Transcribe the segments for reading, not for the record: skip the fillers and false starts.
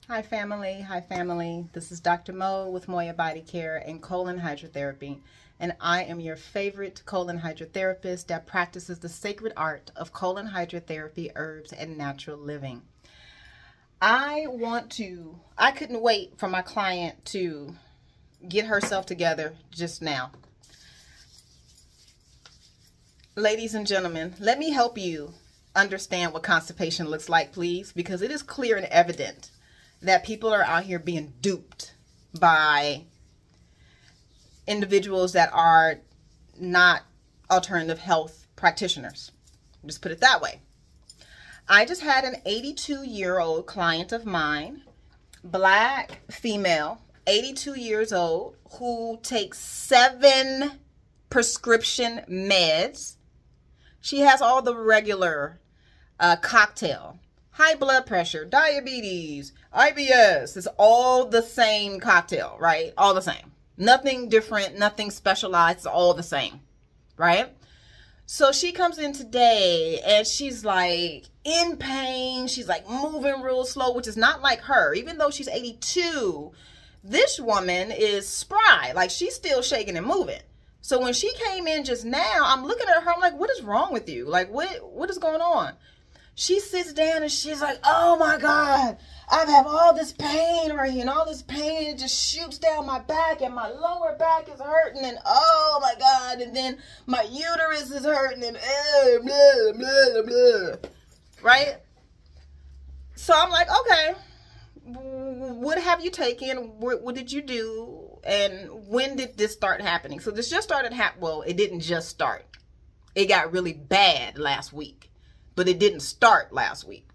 Hi family, hi family. This is Dr. Mo with Moya Body Care and Colon Hydrotherapy, and I am your favorite colon hydrotherapist that practices the sacred art of colon hydrotherapy, herbs, and natural living. I couldn't wait for my client to get herself together just now. Ladies and gentlemen, let me help you understand what constipation looks like, please, because it is clear and evident that people are out here being duped by individuals that are not alternative health practitioners. Just put it that way. I just had an 82-year-old client of mine, black female, 82 years old, who takes 7 prescription meds. She has all the regular cocktail. High blood pressure, diabetes, IBS. It's all the same cocktail, right? All the same. Nothing different, nothing specialized. It's all the same, right? So she comes in today and she's like in pain. She's like moving real slow, which is not like her. Even though she's 82, this woman is spry. Like she's still shaking and moving. So when she came in just now, I'm looking at her. I'm like, what is wrong with you? Like, what is going on? She sits down and she's like, oh my God, I have all this pain right here, and all this pain just shoots down my back, and my lower back is hurting, and oh my God, and then my uterus is hurting, and blah, blah, blah. Right? So I'm like, okay, what have you taken? What did you do? And when did this start happening? So this just started well, it didn't just start. It got really bad last week. But it didn't start last week.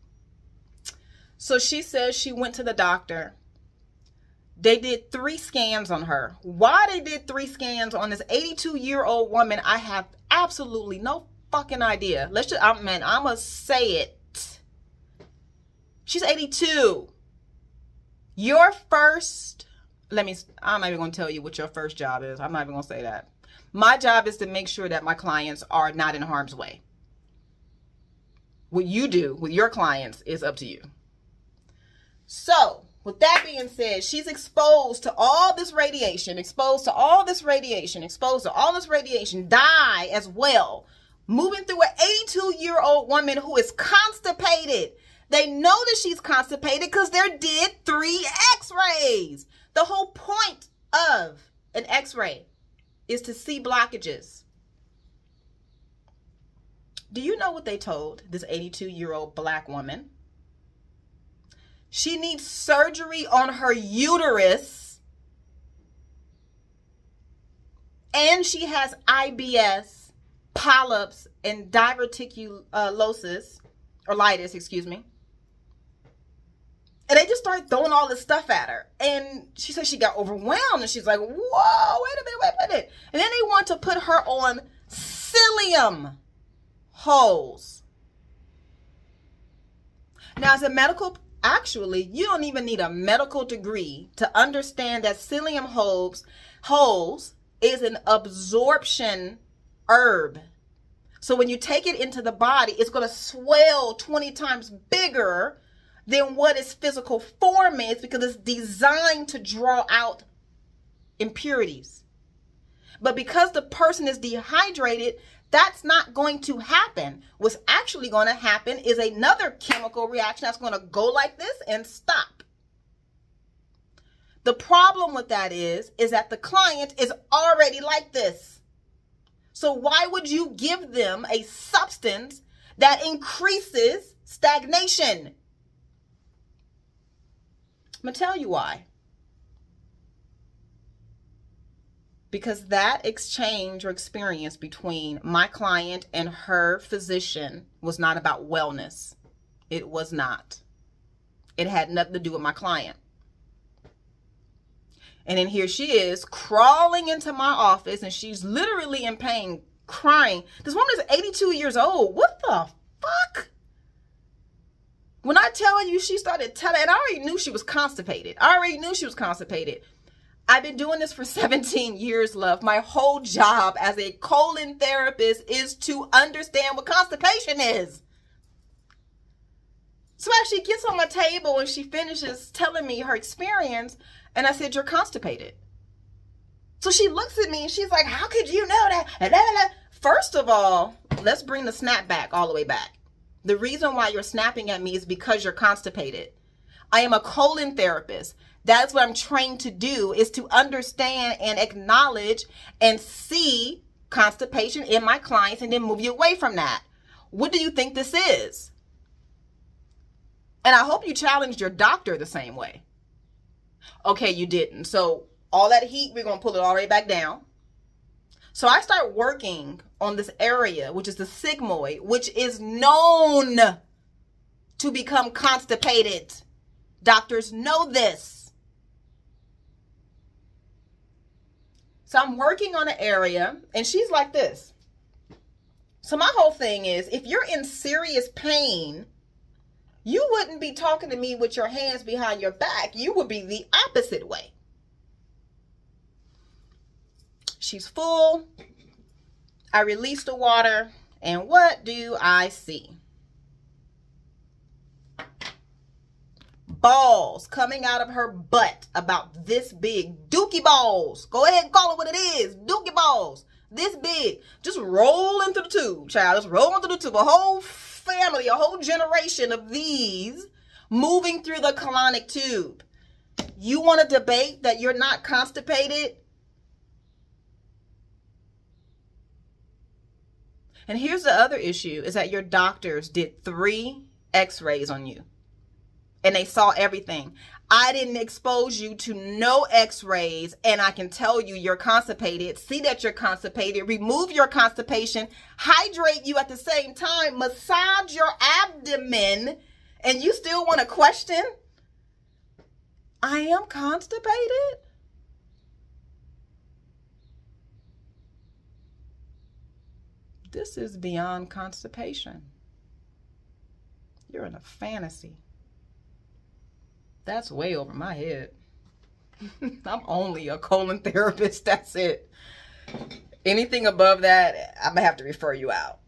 So she says she went to the doctor. They did 3 scans on her. Why they did 3 scans on this 82-year-old woman, I have absolutely no fucking idea. I'm going to say it. She's 82. Your first, I'm not even going to tell you what your first job is. I'm not even going to say that. My job is to make sure that my clients are not in harm's way. What you do with your clients is up to you. So, with that being said, she's exposed to all this radiation, die as well, moving through an 82-year-old woman who is constipated. They know that she's constipated because they did 3 x-rays. The whole point of an x-ray is to see blockages. Do you know what they told this 82-year-old black woman? She needs surgery on her uterus, and she has IBS, polyps, and diverticulosis, or litis, excuse me. And they just started throwing all this stuff at her. And she said she got overwhelmed, and she's like, whoa, wait a minute. And then they want to put her on psyllium holes. Now, as a medical, actually, you don't even need a medical degree to understand that psyllium holes is an absorption herb. So when you take it into the body, it's going to swell 20 times bigger than what its physical form is, because it's designed to draw out impurities. But because the person is dehydrated, that's not going to happen. What's actually going to happen is another chemical reaction that's going to go like this and stop. The problem with that is that the client is already like this. So why would you give them a substance that increases stagnation? I'm going to tell you why. Because that exchange or experience between my client and her physician was not about wellness. It was not. It had nothing to do with my client. And then here she is crawling into my office, and she's literally in pain, crying. This woman is 82 years old. What the fuck? When I tell you, she started telling, and I already knew she was constipated. I've been doing this for 17 years, love. My whole job as a colon therapist is to understand what constipation is. So as she gets on my table and she finishes telling me her experience, and I said, you're constipated. So she looks at me and she's like, how could you know that? First of all, let's bring the snap back all the way back. The reason why you're snapping at me is because you're constipated. I am a colon therapist. That's what I'm trained to do, is to understand and acknowledge and see constipation in my clients and then move you away from that. What do you think this is? And I hope you challenged your doctor the same way. Okay, you didn't. So all that heat, we're going to pull it all the way back down. So I start working on this area, which is the sigmoid, which is known to become constipated. Doctors know this. So I'm working on an area, and she's like this. So my whole thing is, if you're in serious pain, you wouldn't be talking to me with your hands behind your back. You would be the opposite way. She's full. I release the water, and what do I see? Balls coming out of her butt about this big. Dookie balls. Go ahead and call it what it is. Dookie balls. This big. Just roll into the tube, child. Just roll into the tube. A whole family, a whole generation of these moving through the colonic tube. You want to debate that you're not constipated? And here's the other issue, is that your doctors did 3 x-rays on you. And they saw everything. I didn't expose you to no x-rays, and I can tell you you're constipated. See that you're constipated. Remove your constipation. Hydrate you at the same time. Massage your abdomen. And you still want to question? I am constipated? This is beyond constipation. You're in a fantasy. That's way over my head. I'm only a colon therapist. That's it. Anything above that, I'm going to have to refer you out.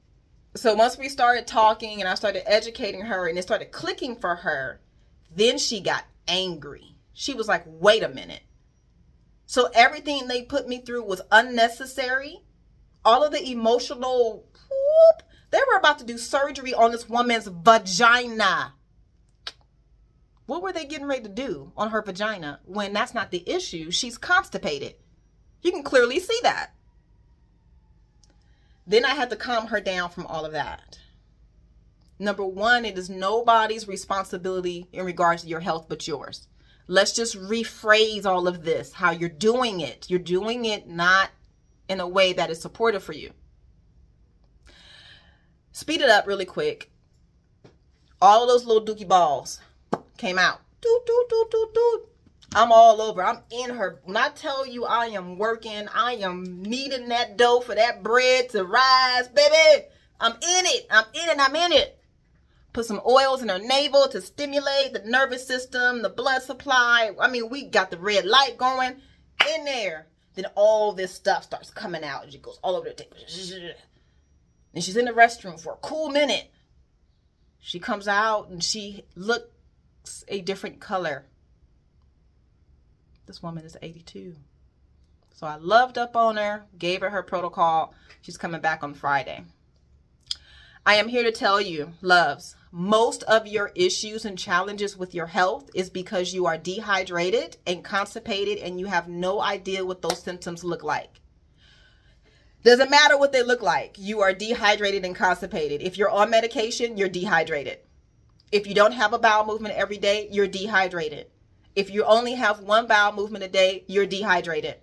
So once we started talking and I started educating her and it started clicking for her, then she got angry. She was like, wait a minute. So everything they put me through was unnecessary. All of the emotional, whoop, they were about to do surgery on this woman's vagina. What were they getting ready to do on her vagina when that's not the issue? She's constipated. You can clearly see that. Then I had to calm her down from all of that. Number one, it is nobody's responsibility in regards to your health but yours. Let's just rephrase all of this, how you're doing it. You're doing it not in a way that is supportive for you. Speed it up really quick. All of those little dookie balls came out. Doot, doot, doot, doot, doot. I'm all over. I'm in her. When I tell you I am working, I am kneading that dough for that bread to rise, baby. I'm in it. I'm in it. I'm in it. Put some oils in her navel to stimulate the nervous system, the blood supply. I mean, we got the red light going in there. Then all this stuff starts coming out. And she goes all over the table. And she's in the restroom for a cool minute. She comes out and she looks a different color. This woman is 82. So I loved up on her, gave her her protocol. She's coming back on Friday. I am here to tell you, loves, most of your issues and challenges with your health is because you are dehydrated and constipated and you have no idea what those symptoms look like. Doesn't matter what they look like. You are dehydrated and constipated. If you're on medication, you're dehydrated. If you don't have a bowel movement every day, you're dehydrated. If you only have one bowel movement a day, you're dehydrated.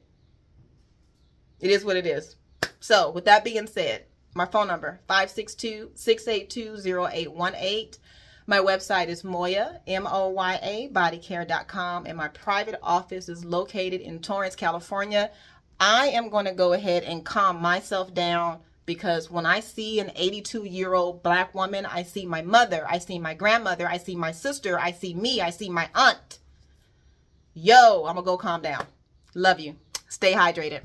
It is what it is. So with that being said, my phone number, 562-682-0818. My website is Moya, M-O-Y-A, bodycare.com. And my private office is located in Torrance, California. I am going to go ahead and calm myself down because when I see an 82-year-old black woman, I see my mother, I see my grandmother, I see my sister, I see me, I see my aunt. Yo, I'm going to go calm down. Love you. Stay hydrated.